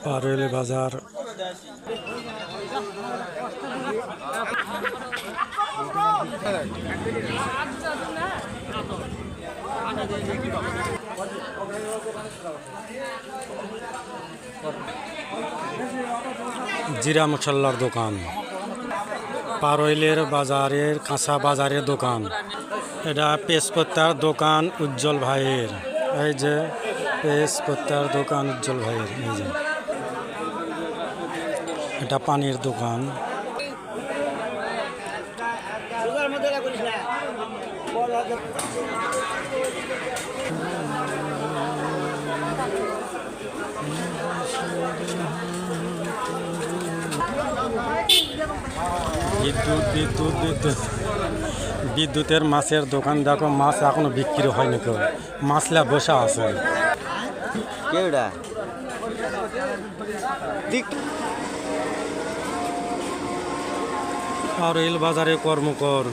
পারুইল বাজার জিরা মশলার দোকান, পারুইলের বাজারের কাঁচা বাজারের দোকান। এটা তেজপাতার দোকান উজ্জ্বল ভাইয়ের। এই যে তেজপাতার দোকান উজ্জ্বল ভাইয়ের। এই যে এটা পানির দোকান। বিদ্যুতের মাছের দোকান। দেখো মাছ এখনো বিক্রি হয়নি, কেউ মাছলা বসা আছে। পারুইল বাজারে কর্মকর।